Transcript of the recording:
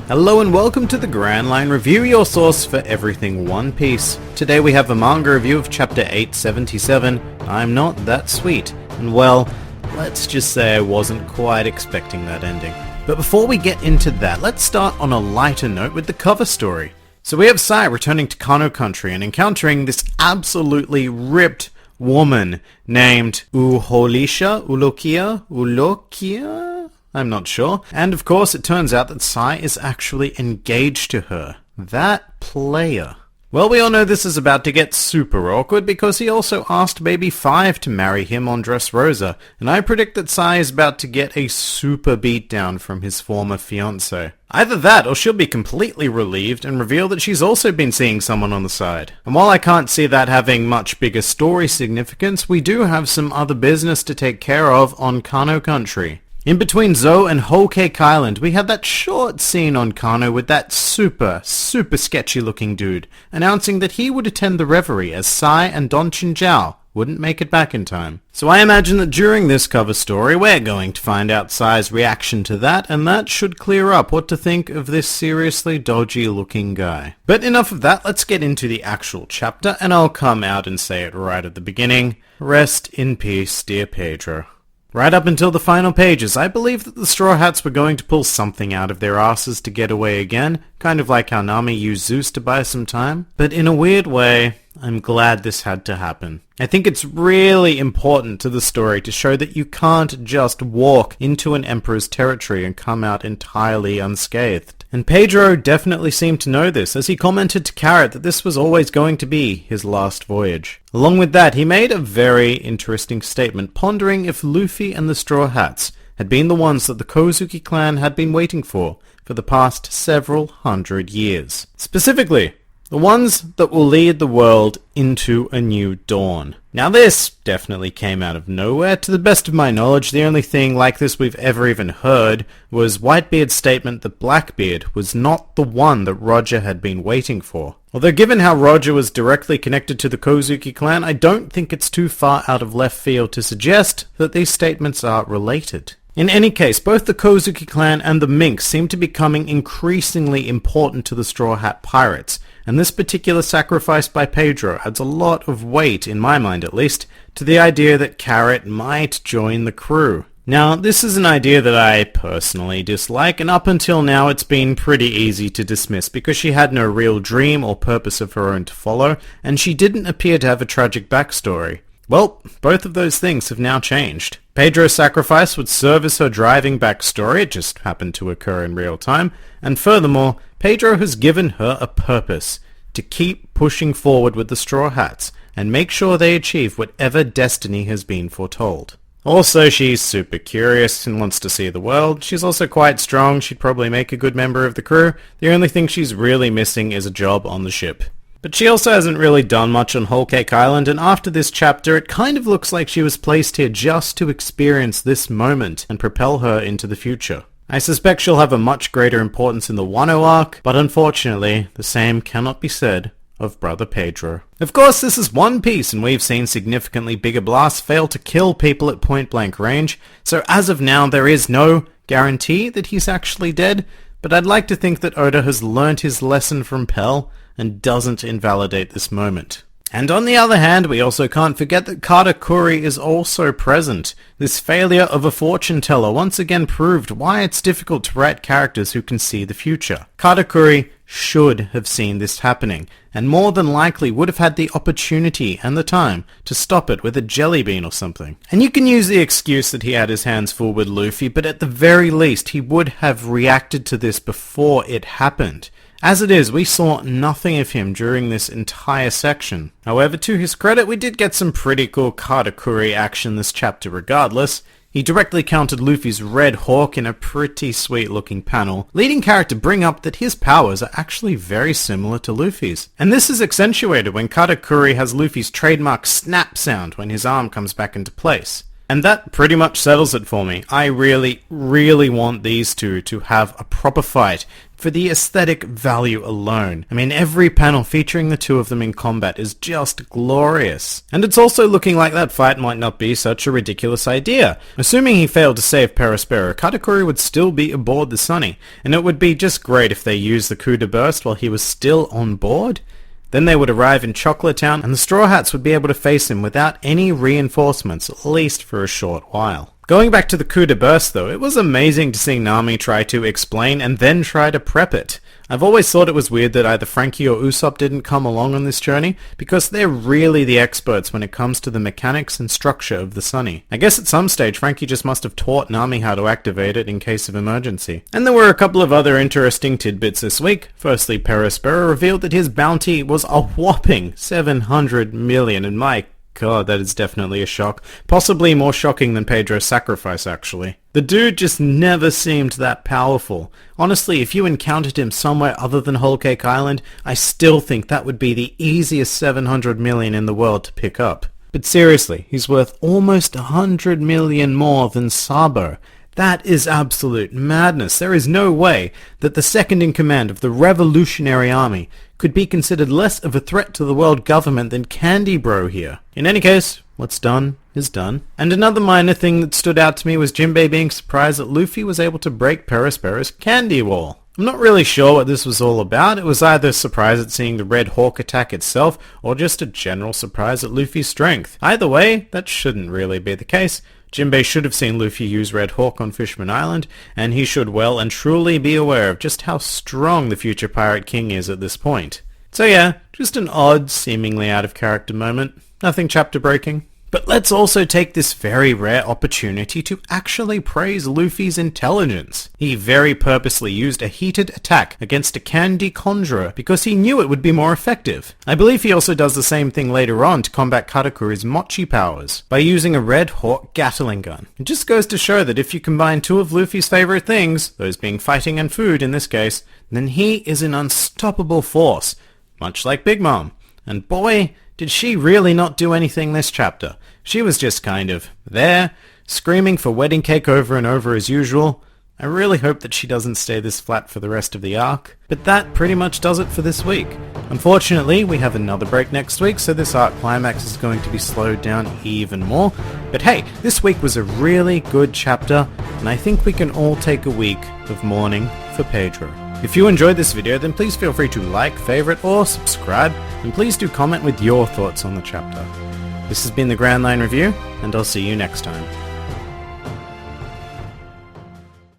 Hello and welcome to the Grand Line Review, your source for everything One Piece. Today we have a manga review of Chapter 877, I'm Not That Sweet. And well, let's just say I wasn't quite expecting that ending. But before we get into that, let's start on a lighter note with the cover story. So we have Sai returning to Kano Country and encountering this absolutely ripped woman named Ulokia? I'm not sure. And of course it turns out that Sai is actually engaged to her. That player. Well, we all know this is about to get super awkward because he also asked Baby 5 to marry him on Dressrosa, and I predict that Sai is about to get a super beatdown from his former fiancé. Either that, or she'll be completely relieved and reveal that she's also been seeing someone on the side. And while I can't see that having much bigger story significance, we do have some other business to take care of on Kano Country. In between Zou and Whole Cake Island, we had that short scene on Kano with that super sketchy looking dude, announcing that he would attend the reverie as Sai and Don Chinjiao wouldn't make it back in time. So I imagine that during this cover story, we're going to find out Sai's reaction to that, and that should clear up what to think of this seriously dodgy looking guy. But enough of that, let's get into the actual chapter, and I'll come out and say it right at the beginning. Rest in peace, dear Pedro. Right up until the final pages, I believe that the Straw Hats were going to pull something out of their asses to get away again, kind of like how Nami used Zeus to buy some time. But in a weird way, I'm glad this had to happen. I think it's really important to the story to show that you can't just walk into an emperor's territory and come out entirely unscathed. And Pedro definitely seemed to know this, as he commented to Carrot that this was always going to be his last voyage. Along with that, he made a very interesting statement, pondering if Luffy and the Straw Hats had been the ones that the Kozuki clan had been waiting for the past several hundred years. Specifically, the ones that will lead the world into a new dawn. Now this definitely came out of nowhere. To the best of my knowledge, the only thing like this we've ever even heard was Whitebeard's statement that Blackbeard was not the one that Roger had been waiting for. Although given how Roger was directly connected to the Kozuki clan, I don't think it's too far out of left field to suggest that these statements are related. In any case, both the Kozuki clan and the Minks seem to be becoming increasingly important to the Straw Hat Pirates, and this particular sacrifice by Pedro adds a lot of weight, in my mind at least, to the idea that Carrot might join the crew. Now, this is an idea that I personally dislike, and up until now it's been pretty easy to dismiss because she had no real dream or purpose of her own to follow, and she didn't appear to have a tragic backstory. Well, both of those things have now changed. Pedro's sacrifice would serve as her driving backstory, it just happened to occur in real time, and furthermore, Pedro has given her a purpose, to keep pushing forward with the Straw Hats, and make sure they achieve whatever destiny has been foretold. Also, she's super curious and wants to see the world. She's also quite strong, she'd probably make a good member of the crew. The only thing she's really missing is a job on the ship. But she also hasn't really done much on Whole Cake Island, and after this chapter it kind of looks like she was placed here just to experience this moment and propel her into the future. I suspect she'll have a much greater importance in the Wano arc, but unfortunately, the same cannot be said of Brother Pedro. Of course, this is One Piece, and we've seen significantly bigger blasts fail to kill people at point-blank range, so as of now there is no guarantee that he's actually dead, but I'd like to think that Oda has learnt his lesson from Pell and doesn't invalidate this moment. And on the other hand, we also can't forget that Katakuri is also present. This failure of a fortune teller once again proved why it's difficult to write characters who can see the future. Katakuri should have seen this happening, and more than likely would have had the opportunity and the time to stop it with a jelly bean or something. And you can use the excuse that he had his hands full with Luffy, but at the very least he would have reacted to this before it happened. As it is, we saw nothing of him during this entire section. However, to his credit, we did get some pretty cool Katakuri action this chapter regardless. He directly countered Luffy's Red Hawk in a pretty sweet looking panel, leading character bring up that his powers are actually very similar to Luffy's. And this is accentuated when Katakuri has Luffy's trademark snap sound when his arm comes back into place. And that pretty much settles it for me. I really, really want these two to have a proper fight for the aesthetic value alone. I mean, every panel featuring the two of them in combat is just glorious. And it's also looking like that fight might not be such a ridiculous idea. Assuming he failed to save Perospero, Katakuri would still be aboard the Sunny, and it would be just great if they used the coup de burst while he was still on board. Then they would arrive in Chocolate Town, and the Straw Hats would be able to face him without any reinforcements, at least for a short while. Going back to the coup de burst though, it was amazing to see Nami try to explain and then try to prep it. I've always thought it was weird that either Frankie or Usopp didn't come along on this journey, because they're really the experts when it comes to the mechanics and structure of the Sunny. I guess at some stage Frankie just must have taught Nami how to activate it in case of emergency. And there were a couple of other interesting tidbits this week. Firstly, Perospero revealed that his bounty was a whopping 700 million, and my God, that is definitely a shock. Possibly more shocking than Pedro's sacrifice, actually. The dude just never seemed that powerful. Honestly, if you encountered him somewhere other than Whole Cake Island, I still think that would be the easiest 700 million in the world to pick up. But seriously, he's worth almost 100 million more than Sabo. That is absolute madness. There is no way that the second in command of the Revolutionary Army could be considered less of a threat to the world government than Candy Bro here. In any case, what's done is done. And another minor thing that stood out to me was Jinbei being surprised that Luffy was able to break Perospero's candy wall. I'm not really sure what this was all about. It was either a surprise at seeing the Red Hawk attack itself, or just a general surprise at Luffy's strength. Either way, that shouldn't really be the case. Jinbei should have seen Luffy use Red Hawk on Fishman Island, and he should well and truly be aware of just how strong the future Pirate King is at this point. So yeah, just an odd, seemingly out of character moment. Nothing chapter breaking. But let's also take this very rare opportunity to actually praise Luffy's intelligence. He very purposely used a heated attack against a candy conjurer because he knew it would be more effective. I believe he also does the same thing later on to combat Katakuri's mochi powers by using a Red Hawk Gatling gun. It just goes to show that if you combine two of Luffy's favorite things, those being fighting and food in this case, then he is an unstoppable force, much like Big Mom. And boy, did she really not do anything this chapter. She was just kind of there, screaming for wedding cake over and over as usual. I really hope that she doesn't stay this flat for the rest of the arc. But that pretty much does it for this week. Unfortunately, we have another break next week, so this arc climax is going to be slowed down even more. But hey, this week was a really good chapter, and I think we can all take a week of mourning for Pedro. If you enjoyed this video, then please feel free to like, favorite, or subscribe, and please do comment with your thoughts on the chapter. This has been the Grand Line Review, and I'll see you next time.